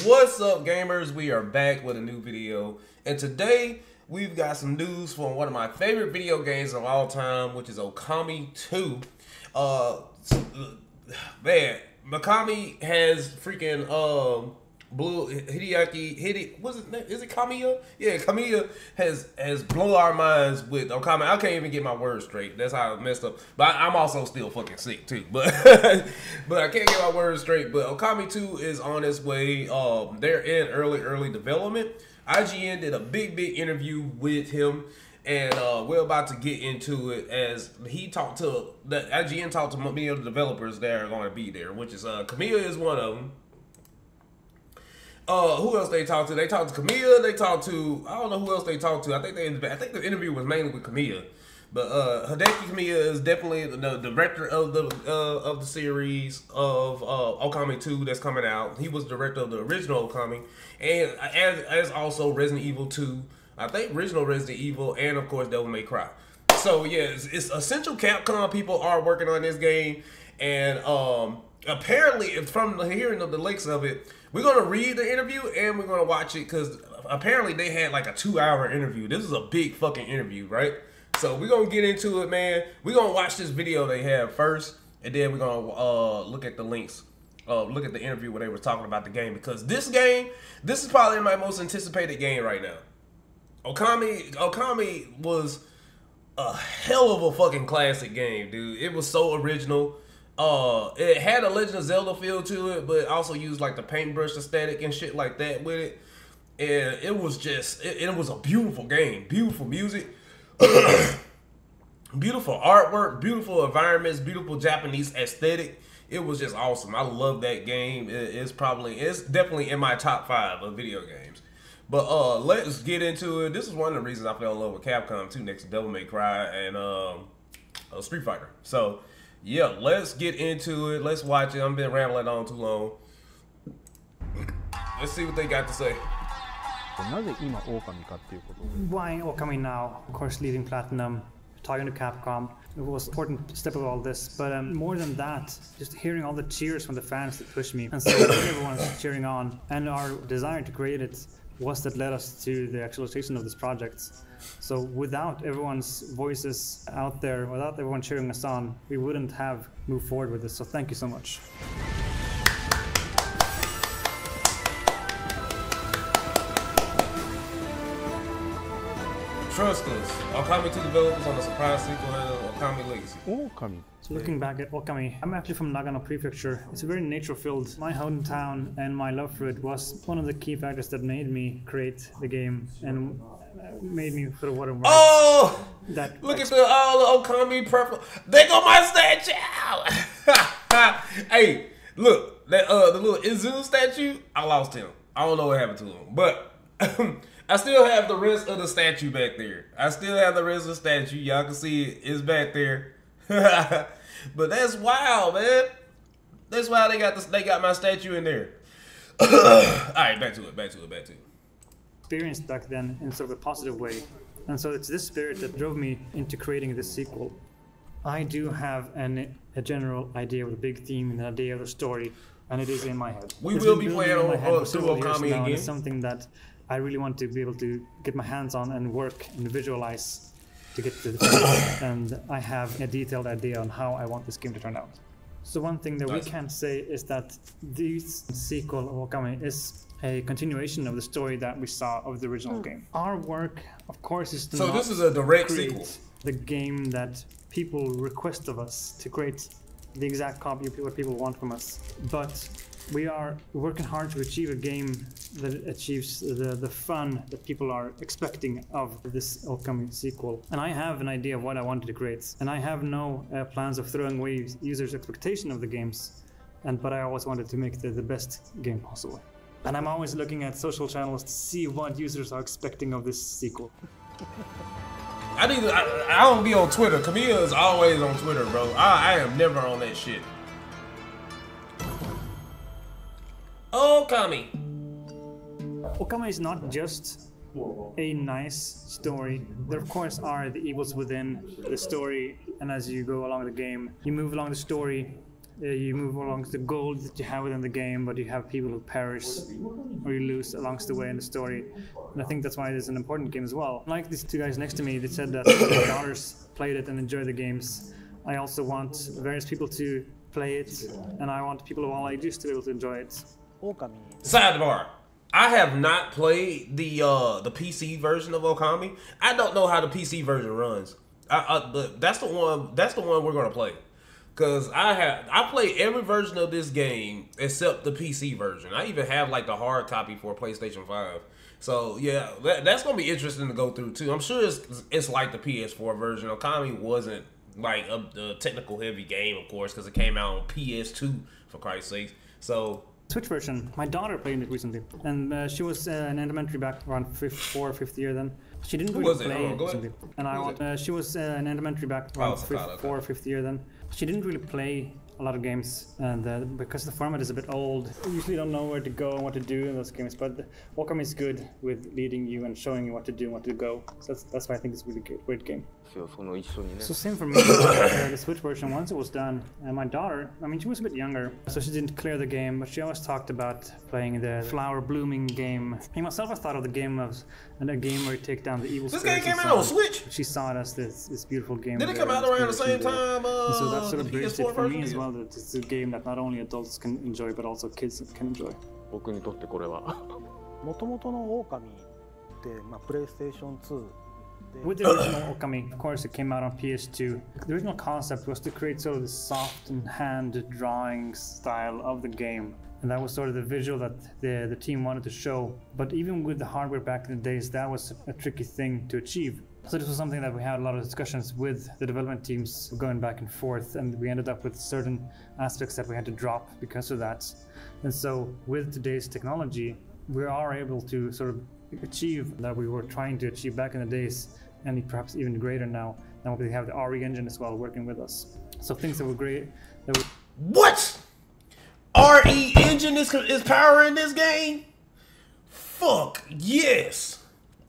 What's up, gamers? We are back with a new video, and today we've got some news from one of my favorite video games of all time, which is Okami 2. Man, Okami has freaking what's his name? Is it Kamiya? Yeah, Kamiya has blown our minds with Okami. I can't even get my words straight. That's how I messed up. But I'm also still fucking sick too. But but I can't get my words straight. But Okami 2 is on its way. They're in early development. IGN did a big interview with him, and we're about to get into it as he talked to IGN talked to many of the developers that are going to be there, which is Kamiya is one of them. Who else they talked to? They talked to Kamiya. They talked to, I don't know who else they talked to. I think the interview was mainly with Kamiya. But Hideki Kamiya is definitely the director of the series of Okami 2 that's coming out. He was director of the original Okami, and as also Resident Evil 2. I think original Resident Evil, and of course Devil May Cry. So yeah, it's essential Capcom people are working on this game, and apparently from the hearing of the leaks of it, we're gonna read the interview and we're gonna watch it because apparently they had like a 2-hour interview. This is a big fucking interview, right? So we're gonna get into it, man. We're gonna watch this video they have first, and then we're gonna look at the links. Look at the interview where they were talking about the game, because this is probably my most anticipated game right now. Okami was a hell of a fucking classic game, dude. It was so original. It had a Legend of Zelda feel to it, but also used like the paintbrush aesthetic and shit like that with it. And it was just, it was a beautiful game. Beautiful music, beautiful artwork, beautiful environments, beautiful Japanese aesthetic. It was just awesome. I love that game. It's definitely in my top 5 of video games. But let's get into it. This is one of the reasons I fell in love with Capcom 2 next to Devil May Cry and Street Fighter. So yeah, let's get into it. Let's watch it. I've been rambling on too long. Let's see what they got to say. Why Okami now? Of course, leaving Platinum, talking to Capcom. It was an important step of all this. But more than that, just hearing all the cheers from the fans that pushed me, and so everyone's cheering on, and our desire to create it was that led us to the actualization of this project. So without everyone's voices out there, without everyone cheering us on, we wouldn't have moved forward with this. So thank you so much. Trust us. Okami 2 developers on a surprise sequel of Okami Legacy. Okami. So looking back at Okami, I'm actually from Nagano Prefecture. It's very nature-filled. My hometown and my love for it was one of the key factors that made me create the game and made me sort of what I'm. Oh! That look at all the Okami purple. They go my statue! Hey, look, that the little Izu statue, I lost him. I don't know what happened to him, but I still have the rest of the statue back there. I still have the rest of the statue. Y'all can see it. It's back there. But that's wild, man. That's why they got my statue in there. All right, back to it. Experienced back then in sort of a positive way, and so it's this spirit that drove me into creating this sequel. I do have a general idea of the big theme and the idea of the story, and it is in my head. We will be playing through Okami again. It's something that I really want to be able to get my hands on and work and visualize to get to the finish. And I have a detailed idea on how I want this game to turn out. So one thing that we can say is that this sequel of Okami is a continuation of the story that we saw of the original game. Our work, of course, is to so this is a direct sequel. The game that people request of us to create the exact copy of what people want from us, but we are working hard to achieve a game that achieves the fun that people are expecting of this Okami sequel. And I have an idea of what I wanted to create, and I have no plans of throwing away users' expectation of the games, but I always wanted to make the best game possible. And I'm always looking at social channels to see what users are expecting of this sequel. I don't be on Twitter. Kamiya is always on Twitter, bro. I am never on that shit. Okami. Okami is not just a nice story. There of course are the evils within the story, and as you go along the game, you move along the story, You move along the gold that you have within the game, but you have people who perish or you lose along the way in the story. And I think that's why it is an important game as well. Like these two guys next to me, they said that their daughters played it and enjoy the games. I also want various people to play it, and I want people of all ages to be able to enjoy it. Sidebar. I have not played the PC version of Okami. I don't know how the PC version runs. But that's the one we're gonna play. Cause I play every version of this game except the PC version. I even have like the hard copy for PlayStation 5. So yeah, that's gonna be interesting to go through too. I'm sure it's like the PS4 version. Okami wasn't like a technical heavy game, of course, because it came out on PS2 for Christ's sake. So Switch version. My daughter played it recently, and she was in elementary back around fifth year then. She didn't really play it recently. And she was in elementary back around fifth year then. She didn't really play a lot of games, and because the format is a bit old, you usually don't know where to go and what to do in those games. But Okami is good with leading you and showing you what to do and what to go. So that's why I think it's a really great game. So same for me. The Switch version, once it was done, and my daughter, I mean, she was a bit younger, so she didn't clear the game, but she always talked about playing the flower blooming game. Me myself, I thought of the game as a game where you take down the evil spirits. This game came out on Switch. She saw it as this beautiful game. Did it come out around the same time? So that sort of bridged it for me as well. That it's a game that not only adults can enjoy, but also kids can enjoy. 僕にとってこれは。元々の狼って、プレイステーション2 With the original Okami, of course, it came out on PS2. The original concept was to create sort of the soft and hand drawing style of the game. And that was sort of the visual that the team wanted to show. But even with the hardware back in the days, that was a tricky thing to achieve. So this was something that we had a lot of discussions with the development teams going back and forth, and we ended up with certain aspects that we had to drop because of that. And so with today's technology, we are able to sort of achieve that we were trying to achieve back in the days, and perhaps even greater now. Now we have the RE engine as well working with us. So things that were great. What? RE engine is powering this game? Fuck yes.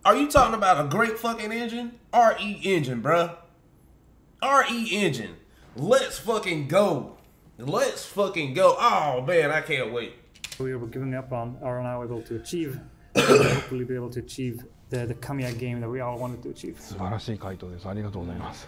Are you talking about a great fucking engine? RE engine, bruh. RE engine. Let's fucking go. Let's fucking go. Oh man, I can't wait. We were giving up on are now able to achieve. Hopefully be able to achieve the Kamiya game that we all wanted to achieve. 素晴らしい回答です。ありがとうございます。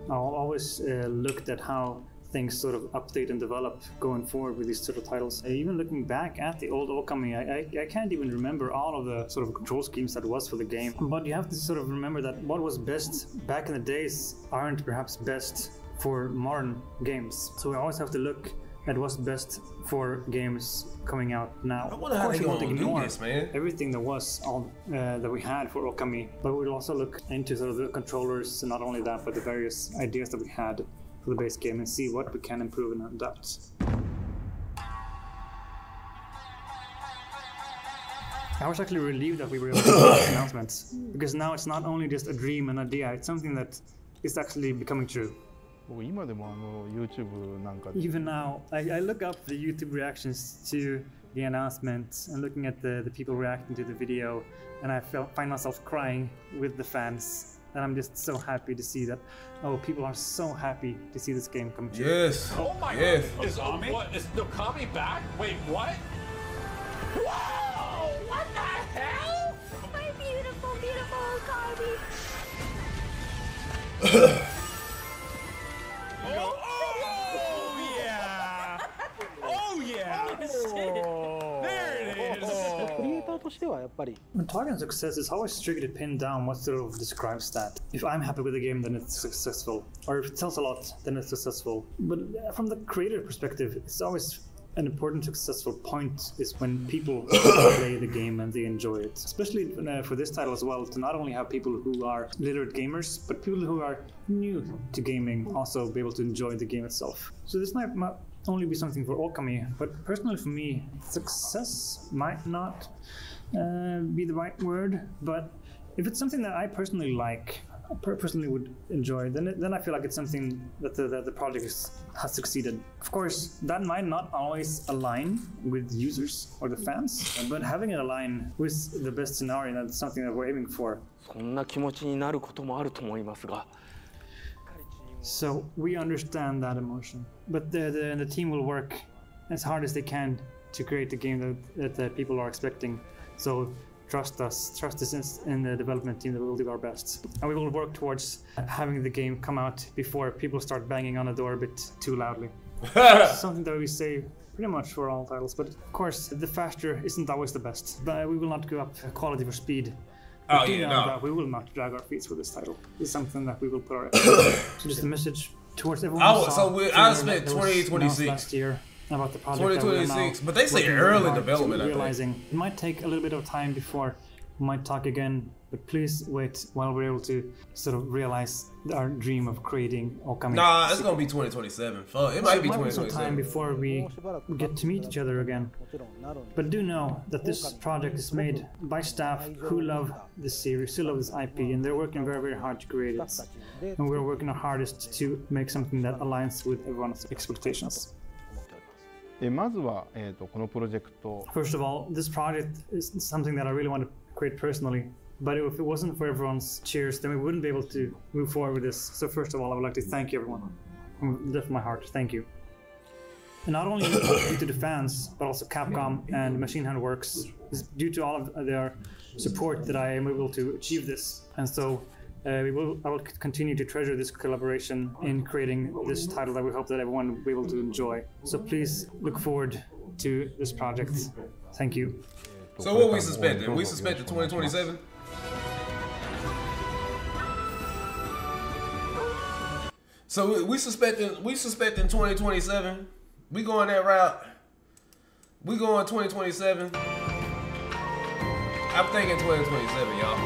I always looked at how things sort of update and develop going forward with these sort of titles. Even looking back at the old Okami, I can't even remember all of the sort of control schemes that was for the game. But you have to sort of remember that what was best back in the days aren't perhaps best for modern games. So we always have to look at what's best for games coming out now. I wonder how they gonna do this, man. Everything that was all that we had for Okami, but we'll also look into sort of the controllers, and not only that, but the various ideas that we had for the base game and see what we can improve and adapt. I was actually relieved that we were able to make this announcement, because now it's not only just a dream, an idea, it's something that is actually becoming true. Even now, I look up the YouTube reactions to the announcement and looking at the people reacting to the video, and I find myself crying with the fans. And I'm just so happy to see that, oh, people are so happy to see this game come true. Yes. Oh my yes. God. Is Okami back? Wait, what? Whoa! What the hell? My beautiful, beautiful Okami. Oh yeah! Oh yeah! There it is! When targeting success, it's always tricky to pin down what sort of describes that. If I'm happy with the game, then it's successful. Or if it sells a lot, then it's successful. But from the creator perspective, it's always an important successful point is when people play the game and they enjoy it. Especially for this title as well, to not only have people who are literate gamers, but people who are new to gaming also be able to enjoy the game itself. So this might only be something for Okami, but personally for me, success might not be the right word, but if it's something that I personally like, personally would enjoy, then I feel like it's something that the project has succeeded. Of course, that might not always align with users or the fans, but having it align with the best scenario, that's something that we're aiming for. So we understand that emotion, but the team will work as hard as they can to create the game that people are expecting. So trust us in the development team that we will do our best. And we will work towards having the game come out before people start banging on the door a bit too loudly. Something that we say pretty much for all titles, but of course the faster isn't always the best. But we will not go up quality for speed. Oh yeah, no. That we will not drag our feet for this title. It's something that we will put our effort. So just a message towards everyone. I spent 2026 last year about the project. 2026, but they say early development. Realizing it might take a little bit of time before we might talk again, but please wait while we're able to sort of realize our dream of creating Okami. Nah, it's gonna be 2027. It might be 2027. Some time before we get to meet each other again. But do know that this project is made by staff who love this series, who love this IP, and they're working very, very hard to create it. And we're working our hardest to make something that aligns with everyone's expectations. まずは、このプロジェクト First of all, this project is something that I really want to create personally. But if it wasn't for everyone's cheers, then we wouldn't be able to move forward with this. So first of all, I would like to thank you, everyone. From the depth of my heart, thank you. And not only due to the fans, but also Capcom and Machine Hand Works. It's due to all of their support that I am able to achieve this. And so I will continue to treasure this collaboration in creating this title that we hope that everyone will be able to enjoy. So please look forward to this project. Thank you. So what we suspected? We suspected 2027? So we suspecting 2027. We going that route. We going 2027. I'm thinking 2027, y'all.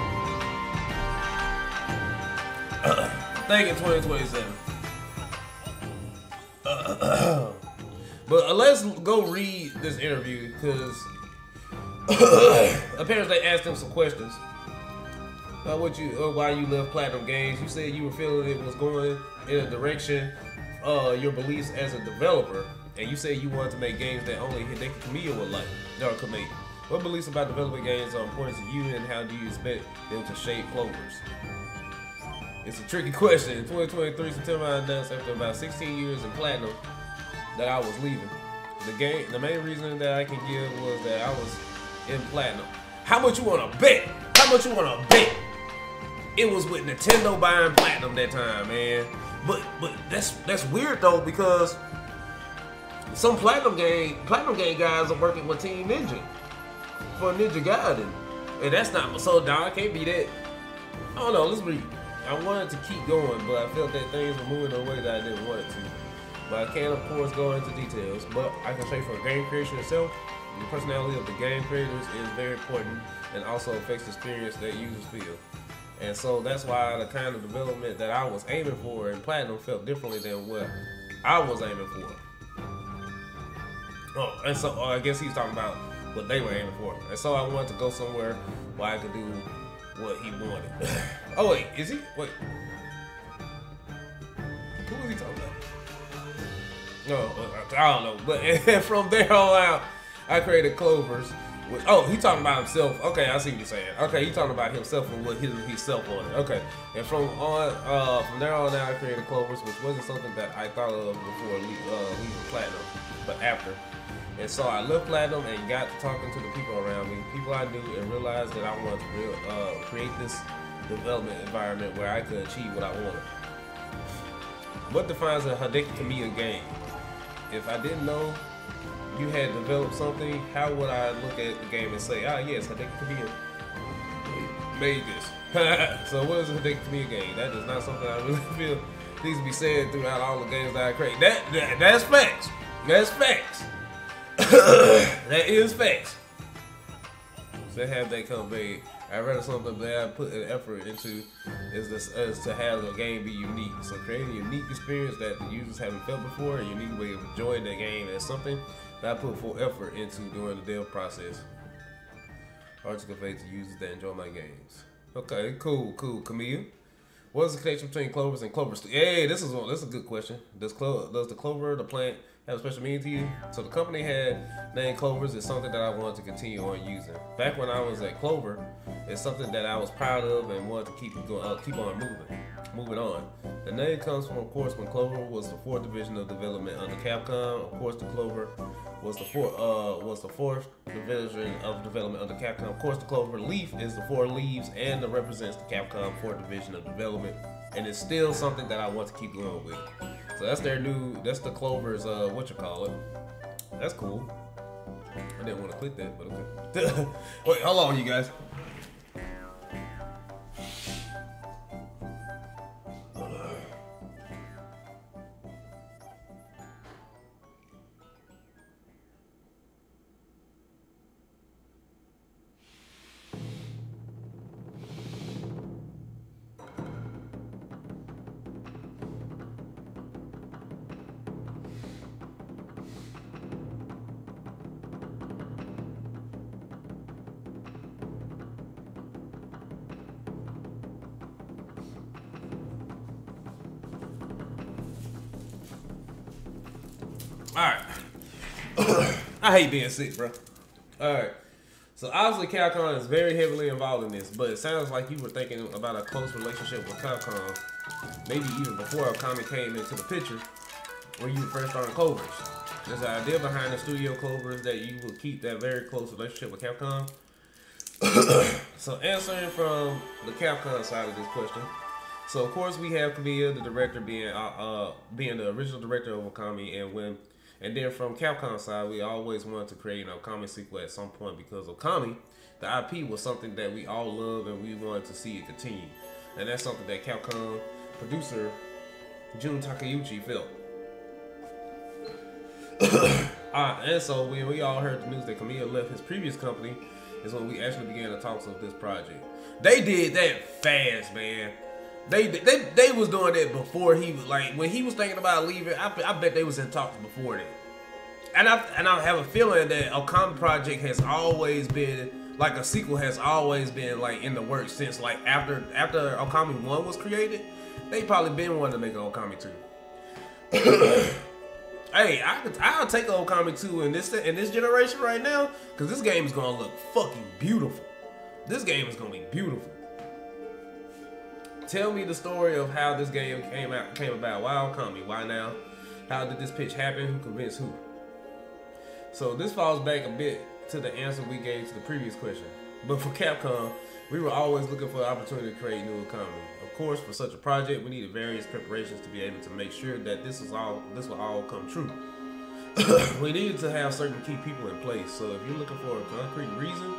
Thinking 2027. But let's go read this interview because apparently they asked him some questions about why you left Platinum Games. You said you were feeling it was going in a direction, your beliefs as a developer, and you said you wanted to make games that only Hideki Kamiya would like, or could make. What beliefs about developing games are important to you, and how do you expect them to shape Clovers? It's a tricky question. In 2023 September, I announced after about 16 years in Platinum that I was leaving. The main reason that I can give was that I was in Platinum. How much you wanna bet? How much you wanna bet? It was with Nintendo buying Platinum that time, man. But that's weird though, because some Platinum game guys are working with Team Ninja for Ninja Gaiden, and that's not so. Down, I can't be that. I don't know. Let's read. I wanted to keep going, but I felt that things were moving in a way that I didn't want it to. But I can't, of course, go into details. But I can say for game creation itself, the personality of the game creators is very important and also affects the experience that users feel. And so that's why the kind of development that I was aiming for in Platinum felt differently than what I was aiming for. Oh, and so I guess he's talking about what they were aiming for. And so I wanted to go somewhere where I could do what he wanted. Oh wait, is he? Wait. Who is he talking about? No, I don't know. But from there on out, I created Clovers. Oh, he talking about himself. Okay, I see what you're saying. Okay, he talking about himself and what himself wanted. Okay, and from there on out, I created Clovers, which wasn't something that I thought of before leaving Platinum, but after. And so I left Platinum and got to talking to the people around me, people I knew, and realized that I wanted to create this development environment where I could achieve what I wanted. What defines a Hideki Kamiya game? If I didn't know you had developed something, how would I look at the game and say, ah, yes, Hideki Kamiya made this? So what is a Hideki Kamiya game? That is not something I really feel needs to be said throughout all the games that I create. That's facts. That's facts. That is facts. So have that conveyed. I'd rather something that I put an effort into is to have the game be unique. So creating a unique experience that the users haven't felt before, a unique way of enjoying the game, is something that I put full effort into during the dev process. Hard to convey to users that enjoy my games. Okay, cool. Kamiya, what is the connection between Clovers and Clovers? Hey, this is a good question. Does the clover, the plant, have a special meaning to you? So the company had named Clovers is something that I wanted to continue on using. Back when I was at Clover, it's something that I was proud of and wanted to keep on moving on. The name comes from, of course, when Clover was the fourth division of development under Capcom. Of course, the Clover was the fourth division of development under Capcom. Of course, the Clover leaf is the 4 leaves and it represents the Capcom fourth division of development. And it's still something that I want to keep going with. So that's that's the Clover's, That's cool. I didn't want to click that, but okay. Wait, hold on, you guys. Alright. I hate being sick, bro. Alright. So obviously Capcom is very heavily involved in this, but it sounds like you were thinking about a close relationship with Capcom, maybe even before Okami came into the picture, when you first started Clovers. There's the idea behind the studio Clovers that you will keep that very close relationship with Capcom. So answering from the Capcom side of this question, so of course we have Kamiya, the director, being the original director of Okami, and then from Capcom side, we always wanted to create an Okami sequel at some point because Okami, the IP, was something that we all love and we wanted to see it continue. And that's something that Capcom producer Jun Takeuchi felt. And so when we all heard the news that Kamiya left his previous company is when we actually began the talks of this project. They did that fast, man. They was doing that before he was, like, when he was thinking about leaving. I bet they was in talks before that. And I have a feeling that Okami project has always been, like, a sequel has always been, like, in the works since, like, after Okami 1 was created. They probably been wanting to make an Okami 2. Hey, I'll take an Okami 2 in this generation right now, because this game is gonna look fucking beautiful. This game is gonna be beautiful. Tell me the story of how this game came about. Why Okami? Why now? How did this pitch happen? Who convinced who? So this falls back a bit to the answer we gave to the previous question. But for Capcom, we were always looking for an opportunity to create new Okami. Of course, for such a project, we needed various preparations to be able to make sure that this will all come true. We needed to have certain key people in place. So if you're looking for a concrete reason,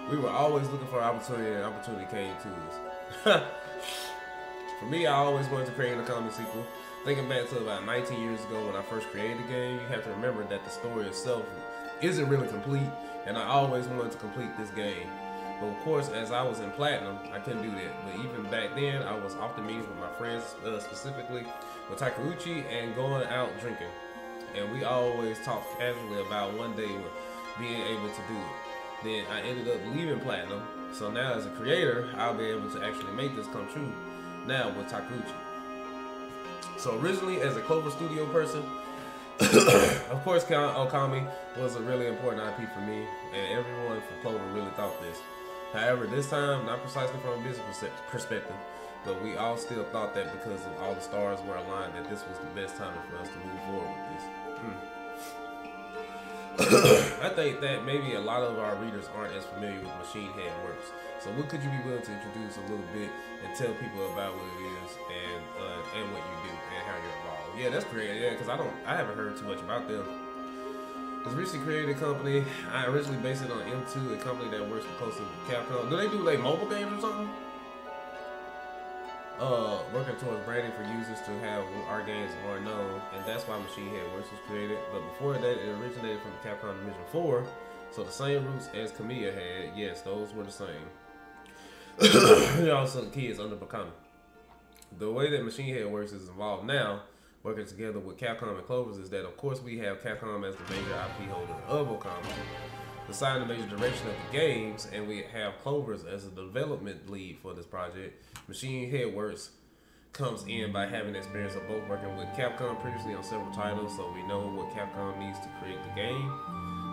we were always looking for an opportunity, and an opportunity came to us. For me, I always wanted to create an Okami sequel. Thinking back to about 19 years ago when I first created the game, you have to remember that the story itself isn't really complete, and I always wanted to complete this game. But of course, as I was in Platinum, I couldn't do that. But even back then, I was often meeting with my friends, specifically with Takeuchi, and going out drinking. And we always talked casually about one day being able to do it. Then I ended up leaving Platinum, so now as a creator, I'll be able to actually make this come true now with Takeuchi. So originally, as a Clover Studio person, of course, Okami was a really important IP for me, and everyone from Clover really thought this. However, this time, not precisely from a business perspective, but we all still thought that because of all the stars were aligned, that this was the best time for us to move forward with this. I think that maybe a lot of our readers aren't as familiar with Machine Head Works. So what could you be willing to introduce a little bit and tell people about what it is and what you do and how you're involved? Yeah, that's great. Yeah, because I haven't heard too much about them. This recently created company. I originally based it on M2, a company that works closely with Capcom. Do they do like mobile games or something? Working towards branding for users to have our games more known, and that's why Machine Head Works was created. But before that, it originated from Capcom Division 4, so the same roots as Kamiya had. Yes, those were the same. Also, the kids under Okami. The way that Machine Head Works is involved now, working together with Capcom and Clovers, is that of course we have Capcom as the major IP holder of Okami, deciding the major direction of the games, and we have Clovers as the development lead for this project. Machine Head Works comes in by having experience of both working with Capcom previously on several titles, so we know what Capcom needs to create the game.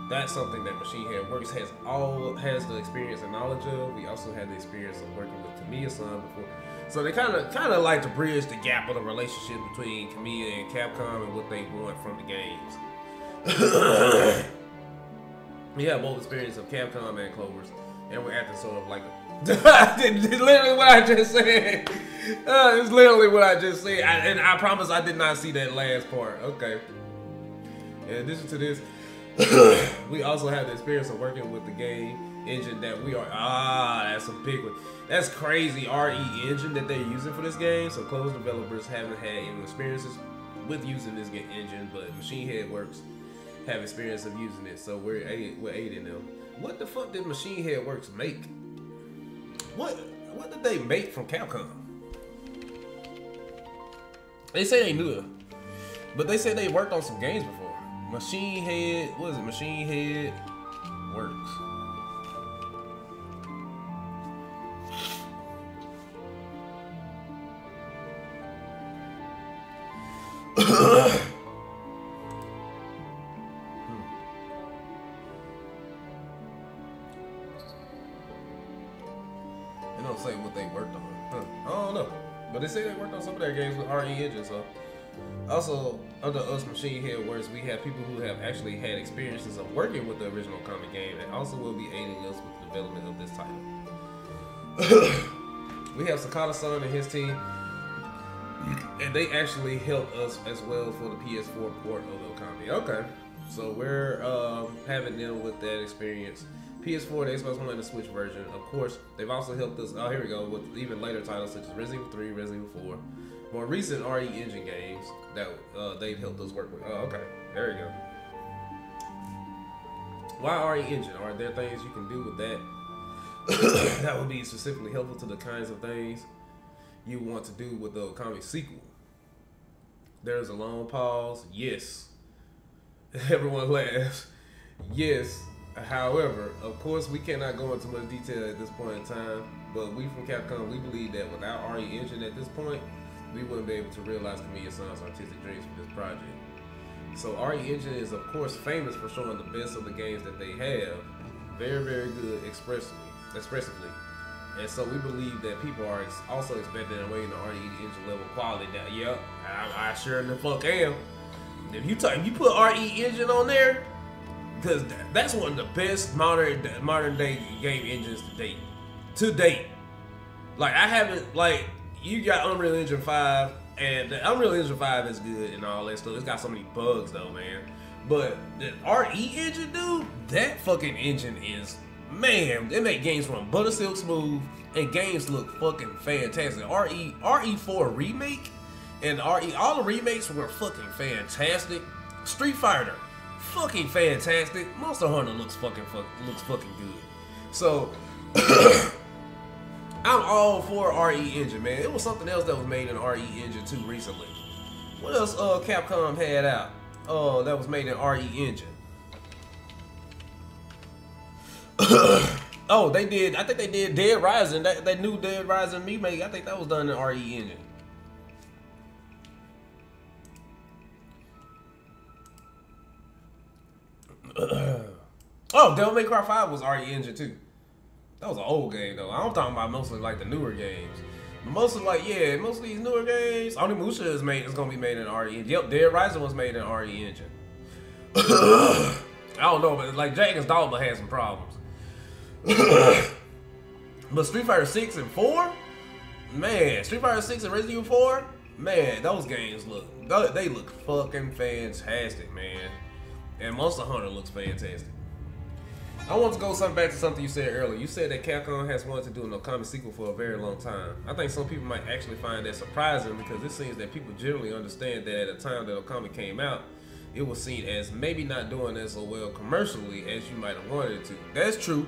That's something that Machine Head Works has the experience and knowledge of. We also had the experience of working with Kamiya-san before. So they kind of like to bridge the gap of the relationship between Kamiya and Capcom and what they want from the games. We have both experience of Capcom and Clovers, and we're acting sort of like it's literally what I just said. It's literally what I just said, and I promise I did not see that last part. Okay. In addition to this, we also have the experience of working with the game engine that we are. That's a big one. That's crazy. RE engine that they're using for this game. So closed developers haven't had any experiences with using this engine, but Machine Head Works have experience of using it. So we're aiding them. What the fuck did Machine Head Works make? What did they make from Capcom? They say they knew it, but they said they worked on some games before. Machine Head, what is it? Machine Head Works. They don't say what they worked on. I don't know. But they say they worked on some of their games with RE Engine, so. Also, under us Machine Head Works, we have people who have actually had experiences of working with the original comic game and also will be aiding us with the development of this title. We have Sakata-san and his team, and they actually helped us as well for the PS4 port of Okami. Okay, so we're having them with that experience. PS4, the Xbox One, and the Switch version. Of course, they've also helped us, oh here we go, with even later titles such as Resident Evil 3, Resident Evil 4. More recent RE Engine games that they've helped us work with. Oh, okay. There you go. Why RE Engine? Are there things you can do with that that would be specifically helpful to the kinds of things you want to do with the Okami sequel? There's a long pause. Yes. Everyone laughs. Yes. However, of course, we cannot go into much detail at this point in time, but we from Capcom, we believe that without RE Engine at this point, we wouldn't be able to realize Kamiya-san's artistic dreams for this project. So RE Engine is of course famous for showing the best of the games that they have, very, very good expressively. And so we believe that people are also expecting and waiting on RE Engine level quality. Now, yep, I sure the fuck am. If you put RE Engine on there, because that's one of the best modern day game engines to date. Like I haven't you got Unreal Engine 5, and the Unreal Engine 5 is good and all that stuff. It's got so many bugs though, man. But the RE Engine, dude, that fucking engine is, man, they make games run buttersilk smooth and games look fucking fantastic. RE4 remake and RE, all the remakes were fucking fantastic. Street Fighter, fucking fantastic. Monster Hunter looks fucking good. So I'm all for RE Engine, man. It was something else that was made in RE Engine 2 recently. What else Capcom had out that was made in RE Engine? Oh, they did. I think they did Dead Rising. That new Dead Rising remake. I think that was done in RE Engine. Oh, Devil May Cry 5 was RE Engine too. That was an old game though. I'm talking about mostly like the newer games. Mostly like, yeah, most of these newer games. Onimusha is gonna be made in RE Engine. Yep, Dead Rising was made in RE Engine. I don't know, but like Dragon's Dogma had some problems. But Street Fighter 6 and 4, man, Street Fighter 6 and Resident Evil 4, man, those games look fucking fantastic, man. And Monster Hunter looks fantastic. I want to go back to something you said earlier. You said that Capcom has wanted to do an Okami sequel for a very long time. I think some people might actually find that surprising because it seems that people generally understand that at the time that Okami came out, it was seen as maybe not doing as so well commercially as you might have wanted it to. That's true.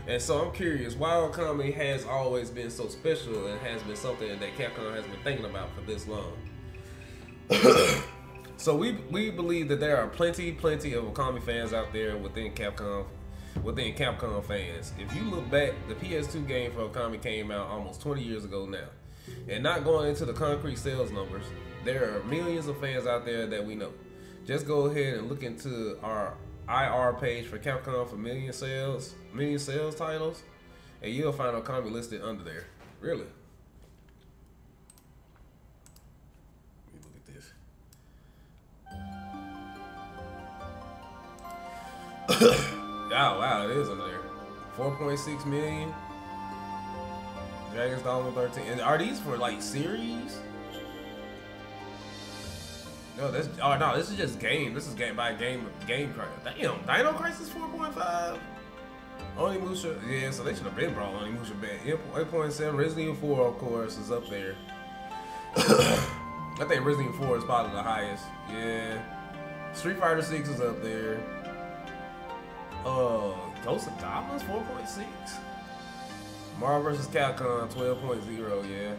And so I'm curious why Okami has always been so special and has been something that Capcom has been thinking about for this long. So we believe that there are plenty of Okami fans out there within Capcom fans. If you look back, the PS2 game for Okami came out almost 20 years ago now. And not going into the concrete sales numbers, there are millions of fans out there that we know. Just go ahead and look into our IR page for Capcom for million sales titles, and you'll find Okami listed under there. Really? Let me look at this. Oh, wow, it is under there. 4.6 million. Dragon's Dogma 13. And are these for like series? No, this is just game. This is game by game crisis. Damn, Dino Crisis 4.5. Onimusha, yeah, so they should have been brought Onimusha back. 8.7. Resident Evil 4, of course, is up there. I think Resident Evil 4 is probably the highest. Yeah. Street Fighter 6 is up there. Ghost of Goblins 4.6. Marvel vs. Capcom 12.0, yeah.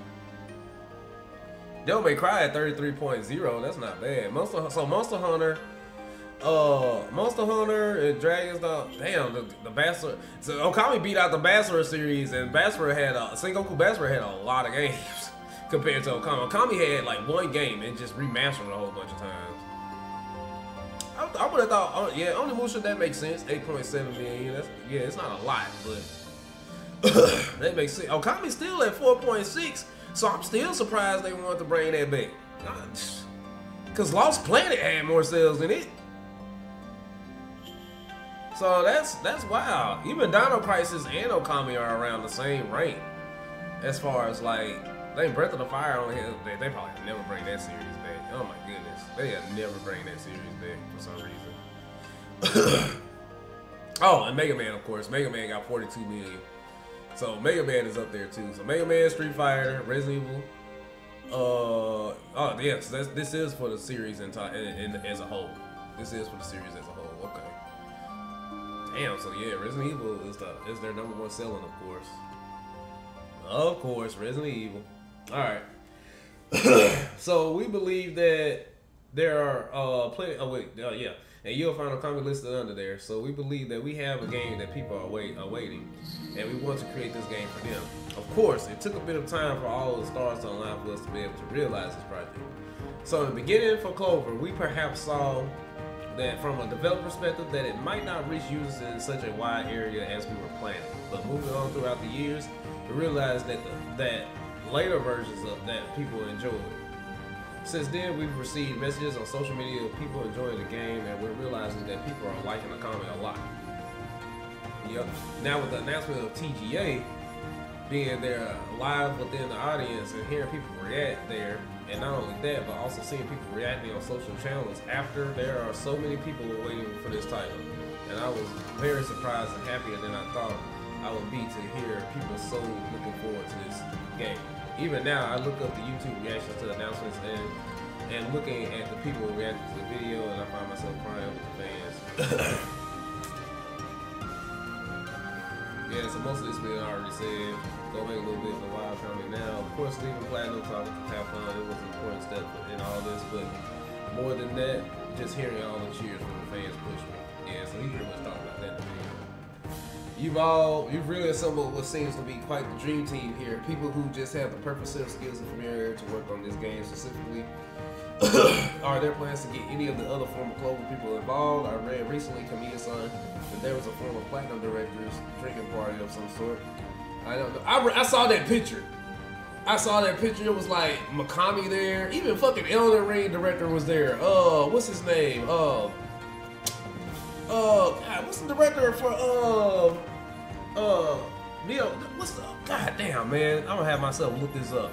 Devil May Cry at 33.0, that's not bad. Monster Hunter, Monster Hunter and Dragon's Dog. Damn, the Bachelor. So Okami beat out the Bachelor series, and Bachelor had Sengoku Bachelor had a lot of games compared to Okami. Okami had like one game and just remastered it a whole bunch of times. I would have thought, yeah, Onimusha, that makes sense. 8.7 million. That's, yeah, it's not a lot, but that makes sense. Okami's still at 4.6, so I'm still surprised they wanted to bring that back. Because Lost Planet had more sales than it. So that's wild. Even Dino Crisis and Okami are around the same rank as far as like, I think Breath of the Fire only has, they probably never bring that series back. Oh my goodness, they have never bring that series back for some reason. Oh, and Mega Man, of course. Mega Man got 42 million. So Mega Man is up there too. So Mega Man, Street Fighter, Resident Evil. Oh yes, this is for the series as a whole. This is for the series as a whole. Okay. Damn. So yeah, Resident Evil is their #1 selling, of course. Of course, Resident Evil. All right. So we believe that there are plenty. Oh wait, yeah. And you'll find Okami listed under there. So we believe that we have a game that people are awaiting, and we want to create this game for them. Of course, it took a bit of time for all the stars to align for us to be able to realize this project. So in the beginning for Clover, we perhaps saw that from a developer perspective that it might not reach users in such a wide area as we were planning. But moving on throughout the years, we realized that that later versions of that people enjoyed. Since then, we've received messages on social media of people enjoying the game, and we're realizing that people are liking Okami a lot. Yep. Now with the announcement of TGA being there live within the audience and hearing people react there, and not only that, but also seeing people reacting on social channels after there are so many people waiting for this title. And I was very surprised and happier than I thought I would be to hear people so looking forward to this game. Even now, I look up the YouTube reactions to the announcements and looking at the people reacting to the video, and I find myself crying with the fans. Yeah, so most of this we already said. Go make a little bit of a wild comment now. Of course, leaving Platinum talking to Capcom, it was an important step in all this, but more than that, just hearing all the cheers from the fans pushed me. Yeah, so he pretty much talked about that in the video. You've really assembled what seems to be quite the dream team here. People who just have the perfect set of skills and familiarity to work on this game specifically. Are there plans to get any of the other former Clover people involved? I read recently Kamiya-san that there was a former Platinum director's drinking party of some sort. I don't know. I saw that picture. It was like Okami there. Even fucking Elden Ring director was there. What's his name? God, what's the director for what's the, god damn, man, I'm gonna have myself look this up.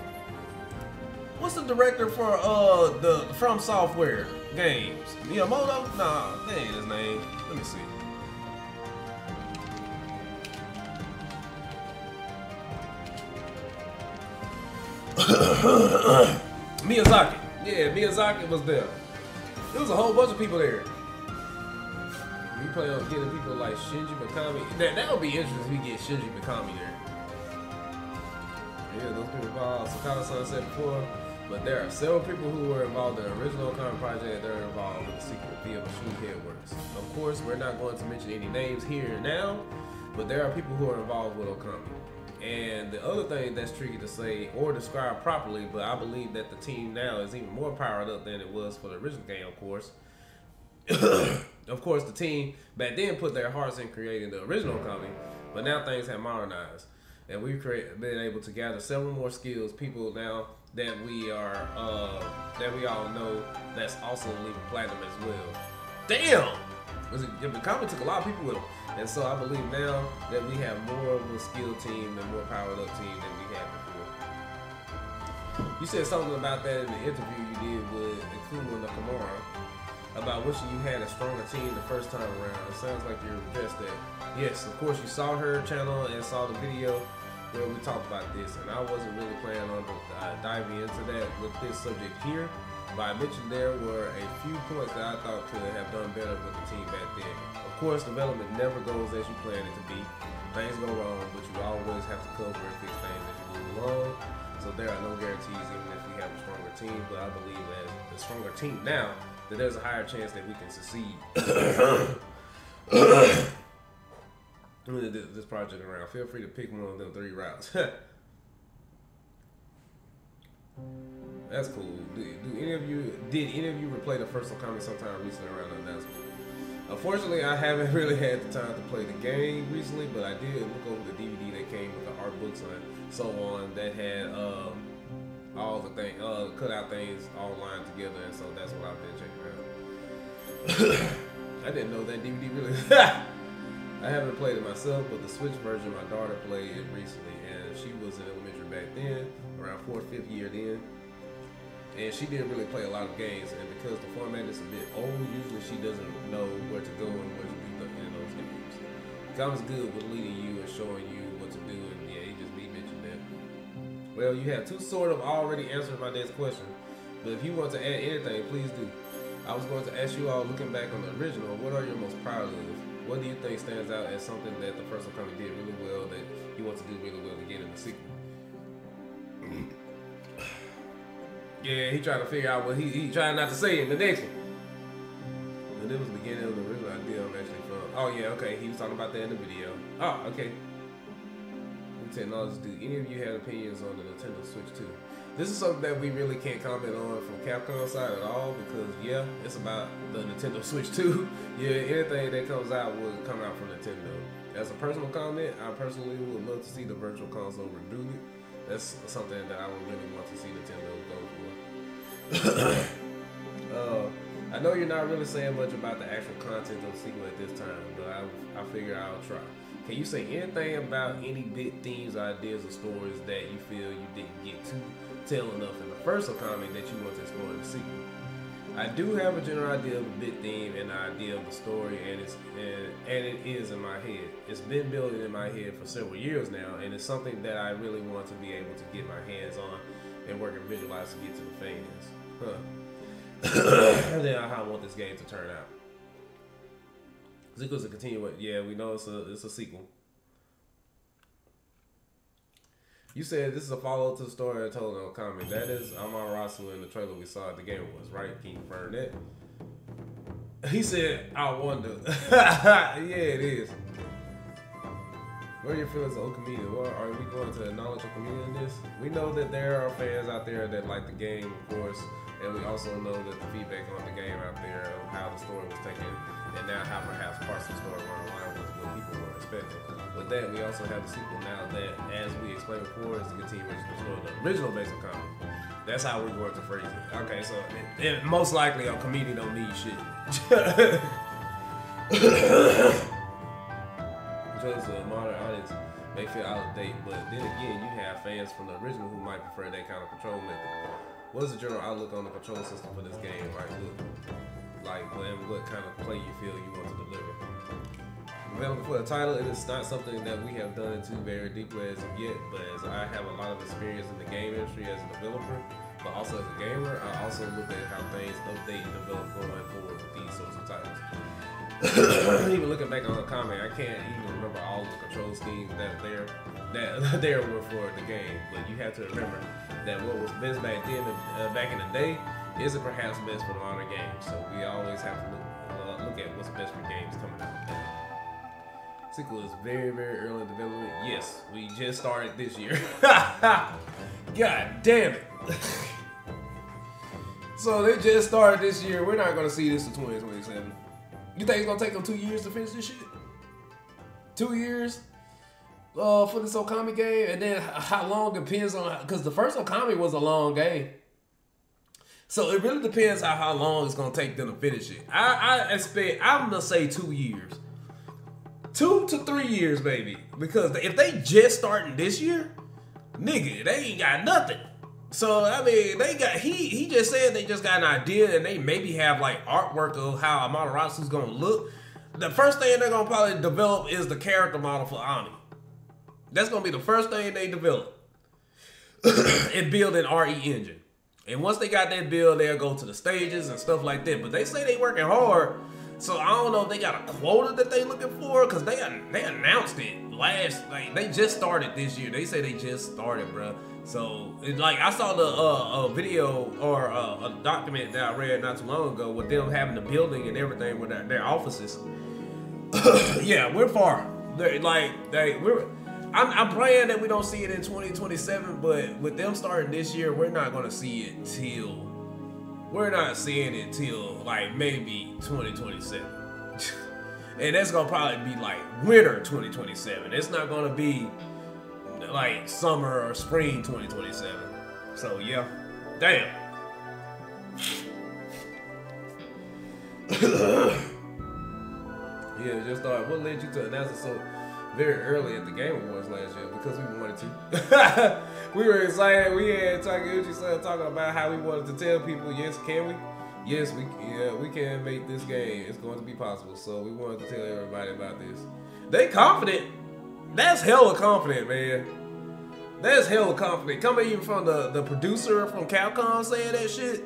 What's the director for the From Software games? Miyamoto? Nah, that ain't his name. Let me see. Miyazaki. Yeah, Miyazaki was there. There was a whole bunch of people there. We plan on getting people like Shinji Mikami. That would be interesting if we get Shinji Mikami there. Yeah, those people involved. Sakata-san said before, but there are several people who were involved in the original Okami project that are involved with the sequel via Machine Headworks. Of course, we're not going to mention any names here and now, but there are people who are involved with Okami. And the other thing that's tricky to say or describe properly, but I believe that the team now is even more powered up than it was for the original game, of course. Of course, the team back then put their hearts in creating the original Okami, but now things have modernized. And we've been able to gather several more skills, people now that we are, that we all know that's also leaving platinum as well. Damn! The Okami took a lot of people with them. And so I believe now that we have more of a skilled team and more powered up team than we had before. You said something about that in the interview you did with Akuma Nakamura about wishing you had a stronger team the first time around. It sounds like you addressed that. Yes, of course you saw her channel and saw the video where we talked about this, and I wasn't really planning on diving into that with this subject here. But I mentioned there were a few points that I thought could have done better with the team back then. Of course, development never goes as you plan it to be. Things go wrong, but you always have to cover and fix things as you move along. So there are no guarantees even if we have a stronger team, but I believe as the stronger team now, that there's a higher chance that we can succeed. This project around. Feel free to pick one of them 3 routes. That's cool. Did any of you replay the first Okami sometime recently around the announcement? Unfortunately, I haven't really had the time to play the game recently, but I did look over the DVD that came with the art books and so on that had all the cut out things all lined together, and so that's what I've been checking out. I didn't know that DVD really. I haven't played it myself, but the Switch version, my daughter played it recently, and she was in elementary back then, around 4th, 5th year then. And she didn't really play a lot of games, and because the format is a bit old, usually she doesn't know where to go and where to do in those games. Kami's good with leading you and showing you what to do, and yeah, he just mentioned that. Well, you have two sort of already answered my next question, but if you want to add anything, please do. I was going to ask you all, looking back on the original, what are you most proud of? What do you think stands out as something that the first Okami did really well that you want to do really well again in the sequel? Yeah, he trying to figure out what he trying not to say in the next one. And it was the beginning of the original idea I'm actually from. Oh yeah, okay, he was talking about that in the video. Oh, okay. New technologies. Do any of you have opinions on the Nintendo Switch 2? This is something that we really can't comment on from Capcom's side at all because yeah, it's about the Nintendo Switch 2. Yeah, anything that comes out will come out from Nintendo. As a personal comment, I personally would love to see the Virtual Console rebooted. That's something that I would really want to see Nintendo go for. I know you're not really saying much about the actual content of the sequel at this time, but I figure I'll try. Can you say anything about any big themes, ideas, or stories that you feel you didn't get to tell enough in the first Okami that you want to explore in the sequel? I do have a general idea of a big theme and the idea of the story, and it is in my head. It's been building in my head for several years now, and it's something that I really want to be able to get my hands on and work and visualize to get to the fans. And then how I want this game to turn out. Sequel's a continuation. Yeah, we know it's a sequel. You said this is a follow to the story I told in Okami. That is Amaterasu in the trailer we saw at the Game Awards, right? Can you confirm that? He said, I wonder. Yeah, it is. What are your feelings of Okami? Are we going to acknowledge Okami in this? We know that there are fans out there that like the game, of course, and we also know that the feedback on the game out there of how the story was taken, and now how perhaps parts of the story were aligned with what people were expecting. With that, we also have the sequel now that, as we explained before, is the continuation of the original base of Okami. That's how we're going to phrase it. Okay, so it most likely Okami don't need shit. Because a modern audience may feel out of date, but then again, you have fans from the original who might prefer that kind of control method. What is the general outlook on the control system for this game? What kind of play you feel you want to deliver? Development for the title, it is not something that we have done into very deeply as of yet, but as I have a lot of experience in the game industry as a developer, but also as a gamer, I also look at how things update and develop going forward with these sorts of titles. Even looking back on Okami, I can't even remember all the control schemes that there were for the game. But you have to remember that what was best back then, back in the day, isn't perhaps best for the modern games. So we always have to look at what's best for games coming out. Sequel is very, very early in development. Yes, we just started this year. God damn it. So they just started this year. We're not gonna see this in 2027. You think it's gonna take them 2 years to finish this shit? 2 years for this Okami game, and then how long depends on, because the first Okami was a long game. So it really depends on how long it's gonna take them to finish it. I'm gonna say 2 years. 2 to 3 years, baby. Because if they just starting this year, nigga, they ain't got nothing. So I mean, they got he just said they just got an idea and they maybe have like artwork of how Amaterasu's gonna look. The first thing they're gonna probably develop is the character model for Ami. That's gonna be the first thing they develop and build an RE engine. And once they got that build, they'll go to the stages and stuff like that. But they say they working hard, so I don't know if they got a quota that they looking for, because they announced it like they just started this year. They say they just started, bro. So like I saw the a video or a document that I read not too long ago with them having the building and everything with their offices. Yeah, we're far. I'm praying that we don't see it in 2027, but with them starting this year, we're not gonna see it till, we're not seeing it till like maybe 2027. And that's gonna probably be like winter 2027. It's not gonna be like summer or spring 2027. So yeah, damn. Yeah, just thought, what led you to announce it so very early at the Game Awards last year? Because we wanted to. We were excited. We had Takeuchi talking about how we wanted to tell people, yes, can we? Yes, we can make this game. It's going to be possible. So we wanted to tell everybody about this. They confident. That's hella confident, man. That's hella confident. Coming even from the producer from Capcom saying that shit.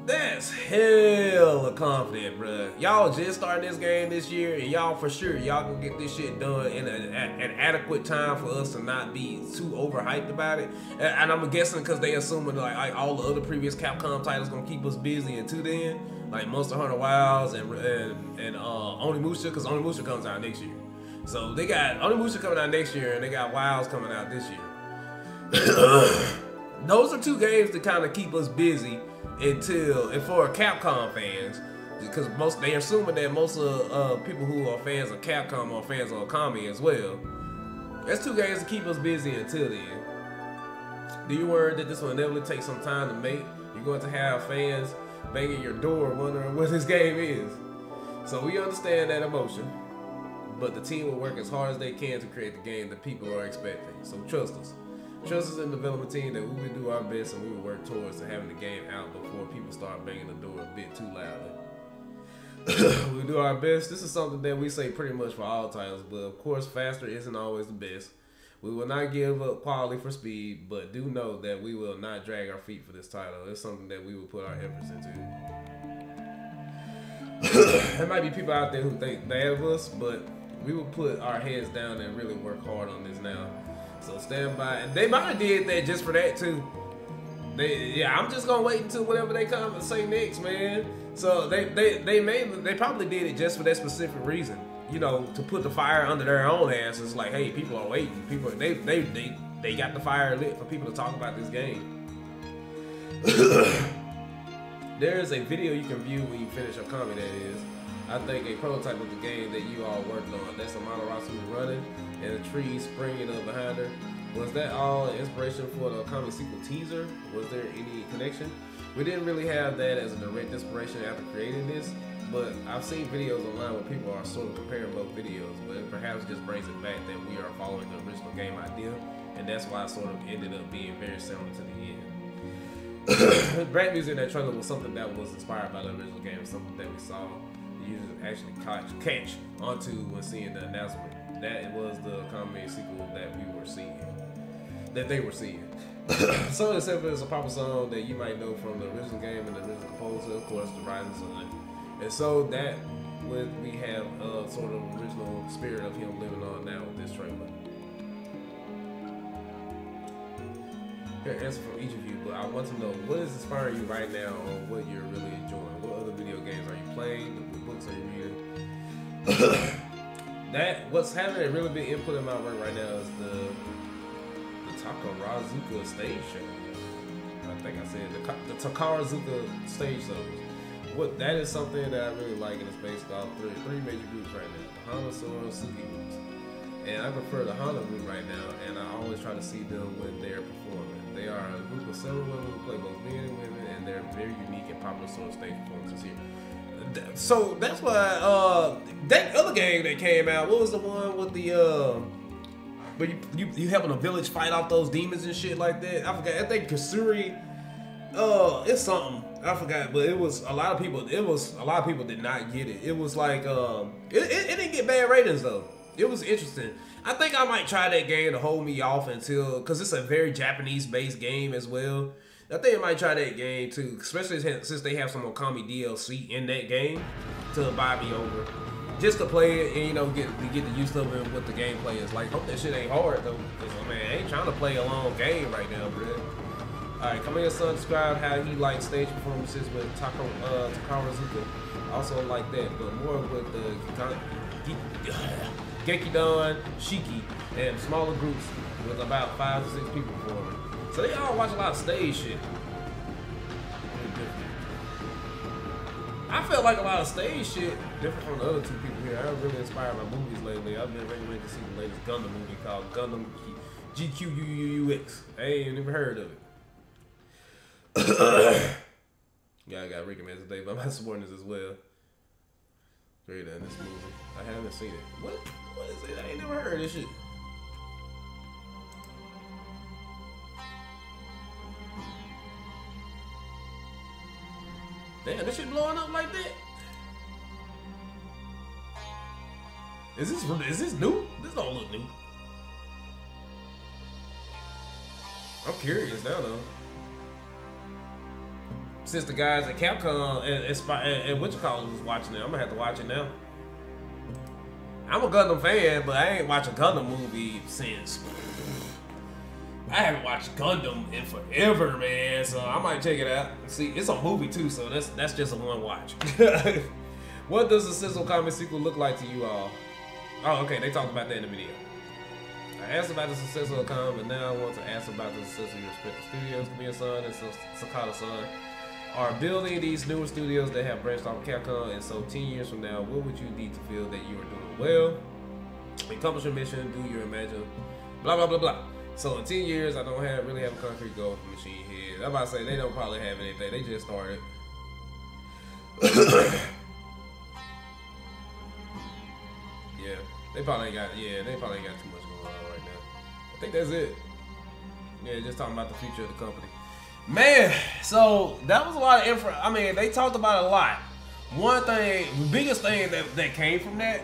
That's hella confident, bruh. Y'all just starting this game this year, and y'all for sure, y'all can get this shit done in an adequate time for us to not be too overhyped about it. And I'm guessing because they assuming like all the other previous Capcom titles gonna keep us busy until then, like Monster Hunter Wilds and Onimusha, because Onimusha comes out next year. So they got Onimusha coming out next year, and they got Wilds coming out this year. Those are two games to kind of keep us busy until, and for Capcom fans, because they're assuming that most of people who are fans of Capcom are fans of Okami as well. That's two games to keep us busy until then. Do you worry that this will inevitably take some time to make? You're going to have fans banging your door wondering what this game is. So we understand that emotion, but the team will work as hard as they can to create the game that people are expecting. So trust us. Trust us in the development team that we will do our best and we will work towards having the game out before people start banging the door a bit too loudly. We'll do our best. This is something that we say pretty much for all titles, but of course faster isn't always the best. We will not give up quality for speed, but do know that we will not drag our feet for this title. It's something that we will put our efforts into. There might be people out there who think bad of us, but we will put our heads down and really work hard on this now. So stand by, and they might have did that just for that too. I'm just gonna wait until whatever they come and say next, man. So they probably did it just for that specific reason, you know, to put the fire under their own asses. Like, hey, people are waiting. People, they got the fire lit for people to talk about this game. There is a video you can view when you finish Okami. That is, I think, a prototype of the game that you all worked on. That's Amaterasu running and a tree springing up behind her. Was that all inspiration for the Okami sequel teaser? Was there any connection? We didn't really have that as a direct inspiration after creating this, but I've seen videos online where people are sort of comparing both videos, but it perhaps just brings it back that we are following the original game idea, and that's why it sort of ended up being very similar to the end. Rap music in that trailer was something that was inspired by the original game, something that we saw the users actually catch onto when seeing the announcement. That was the Kamiya sequel that we were seeing, that they were seeing. Song itself is a popular song that you might know from the original game and the original composer, of course, the Rising Sun. And so that we have a sort of original spirit of him living on now with this trailer. Here, answer from each of you, but I want to know, what is inspiring you right now, or what you're really enjoying? What other video games are you playing? What books are you reading? what's having a really big input in my work right now is the Takarazuka stage show. I think I said the Takarazuka stage shows. That is something that I really like, and it's based off three major groups right now: the Hana, Sora, and Suki groups. And I prefer the Hana group right now, and I always try to see them when they're performing. They are a group of several women who play both men and women, and they're very unique and popular sort of stage performances here. So that's why that other game that came out, what was the one with the where you helping a village fight off those demons and shit like that? I forgot. I think Kasuri. It's something I forgot, but it was a lot of people. A lot of people did not get it. It was like it didn't get bad ratings though. It was interesting. I think I might try that game to hold me off until, because it's a very Japanese-based game as well. I think I might try that game too, especially since they have some Okami DLC in that game to buy me over, just to play it and, you know, get used to it, what the gameplay is like. Hope that shit ain't hard though, because I ain't trying to play a long game right now, bro. Alright, Kamiya son described how he likes stage performances with Takarazuka. Also like that, but more with the Gekidan, Shiki, and smaller groups with about 5 to 6 people performing. So they all watch a lot of stage shit. I felt like a lot of stage shit, different from the other two people here. I'm really inspired by movies lately. I've been recommended to see the latest Gundam movie called Gundam GQUUX. I ain't never heard of it. Yeah, I got recommended today by my subordinates as well. Greater in this movie. I haven't seen it. What is it? I ain't never heard of this shit. Damn, this shit blowing up like that? Is this new? This don't look new. I'm curious now though. Since the guys at Capcom and what you call it was watching it, I'm gonna have to watch it now. I'm a Gundam fan, but I ain't watched a Gundam movie since. I haven't watched Gundam in forever, man. So I might check it out. See, it's a movie too, so that's just a one watch. What does the Sizzle Okami sequel look like to you all? Oh, okay, they talked about that in the video. I asked about the success of Okami, but now I want to ask about the success of your respective studios. Kamiya-san and Sakata-san are building these newer studios that have branched off Capcom, and so 10 years from now, what would you need to feel that you are doing well? Accomplish your mission, do your imagine, blah, blah, blah, blah. So in 10 years, I don't really have a concrete goal for Machine Head. I'm about to say, they don't probably have anything. They just started. Yeah, they probably ain't got too much going on right now. I think that's it. Yeah, just talking about the future of the company. Man, so that was a lot of info. I mean, they talked about it a lot. One thing, the biggest thing that came from that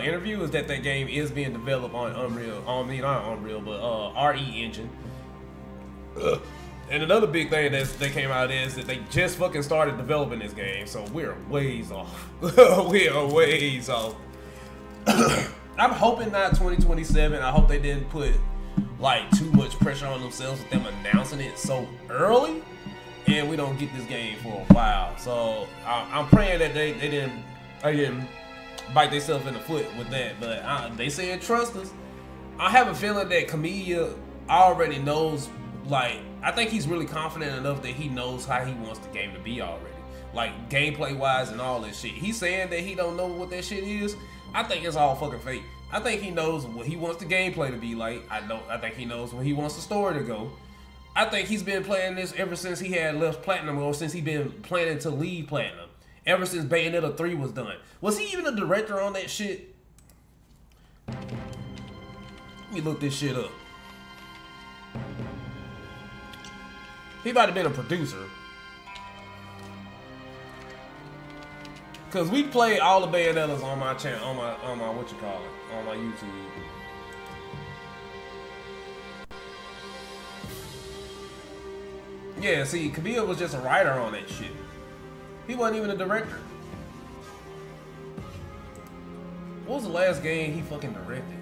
interview is that game is being developed on Unreal. Not Unreal, but RE engine. And another big thing that came out is that they just fucking started developing this game, so we're ways off. We are ways off. I'm hoping not 2027. I hope they didn't put like too much pressure on themselves with them announcing it so early, and we don't get this game for a while. So I'm praying that they didn't bite themselves in the foot with that. But they saying trust us. I have a feeling that Kamiya already knows. Like, I think he's really confident enough that he knows how he wants the game to be already. Like, gameplay wise and all that shit. He's saying that he don't know what that shit is. I think it's all fucking fake. I think he knows what he wants the gameplay to be like. I think he knows where he wants the story to go. I think he's been playing this ever since he had left Platinum, or since he been planning to leave Platinum. Ever since Bayonetta 3 was done. Was he even a director on that shit? Let me look this shit up. He might have been a producer. Cause we play all the Bayonettas on my channel, on my what you call it, on my YouTube. Yeah, see, Kamiya was just a writer on that shit. He wasn't even a director. What was the last game he fucking directed?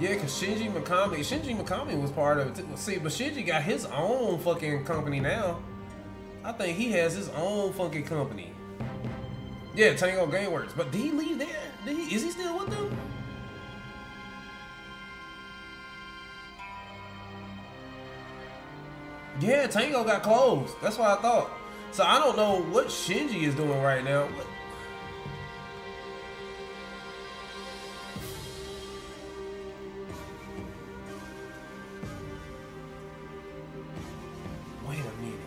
Yeah, because Shinji Mikami was part of it. See, but Shinji got his own fucking company now. I think he has his own fucking company. Yeah, Tango Gameworks. But did he leave there? Is he still with them? Yeah, Tango got closed. That's what I thought. So I don't know what Shinji is doing right now. Wait a minute.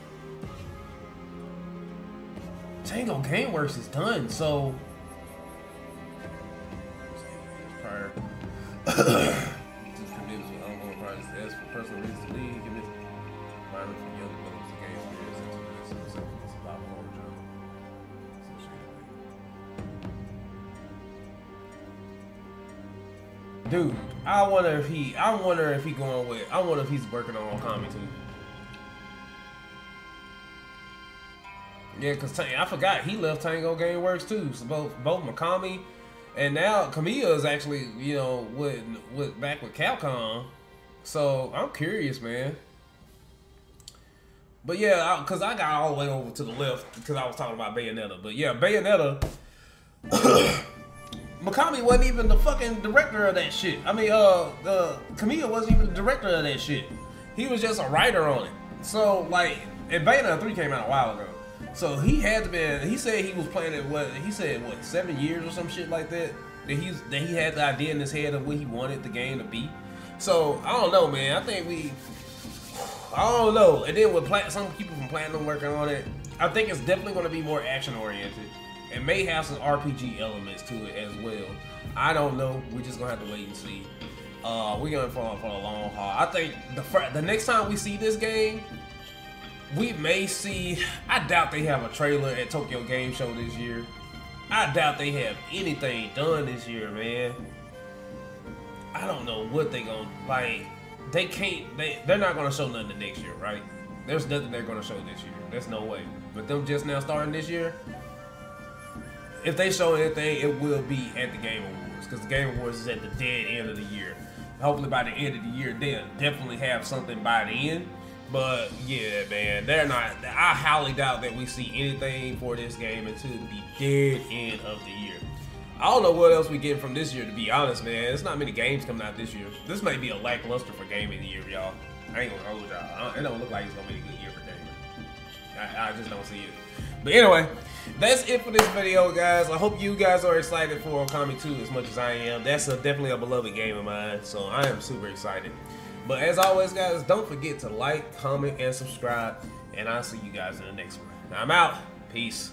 Tango Gameworks is done, so prior. Personal reasons to leave. Dude, I wonder if he's working on Okami too. Yeah, cause I forgot he left Tango Gameworks too. So both Okami and now Kamiya is actually, you know, with back with Capcom. So I'm curious, man. But yeah, cause I got all the way over to the left because I was talking about Bayonetta. But yeah, Bayonetta. Okami wasn't even the fucking director of that shit. I mean, Kamiya wasn't even the director of that shit. He was just a writer on it. So like, and Bayonetta 3 came out a while ago. So he had to be. He said he was playing it. What 7 years or some shit like that. That he had the idea in his head of what he wanted the game to be. So I don't know, man. I don't know. And then with some people from Platinum working on it, I think it's definitely going to be more action oriented. It may have some RPG elements to it as well. I don't know. We're just gonna have to wait and see. We're going for a long haul. I think the next time we see this game, we may see. I doubt they have a trailer at Tokyo Game Show this year. I doubt they have anything done this year, man. I don't know what they gonna like. They can't. They're not gonna show nothing next year, right? There's nothing they're gonna show this year. There's no way. But them just now starting this year. If they show anything, it will be at the Game Awards, because the Game Awards is at the dead end of the year. Hopefully by the end of the year, they'll definitely have something by the end. But yeah, man, they're not. I highly doubt that we see anything for this game until the dead end of the year. I don't know what else we get from this year, to be honest, man. There's not many games coming out this year. This may be a lackluster for gaming the year, y'all. I ain't gonna hold y'all. It don't look like it's gonna be a good year for gaming. I just don't see it. But anyway, that's it for this video, guys. I hope you guys are excited for Okami 2 as much as I am. That's definitely a beloved game of mine, so I am super excited. But as always, guys, don't forget to like, comment, and subscribe. And I'll see you guys in the next one. I'm out. Peace.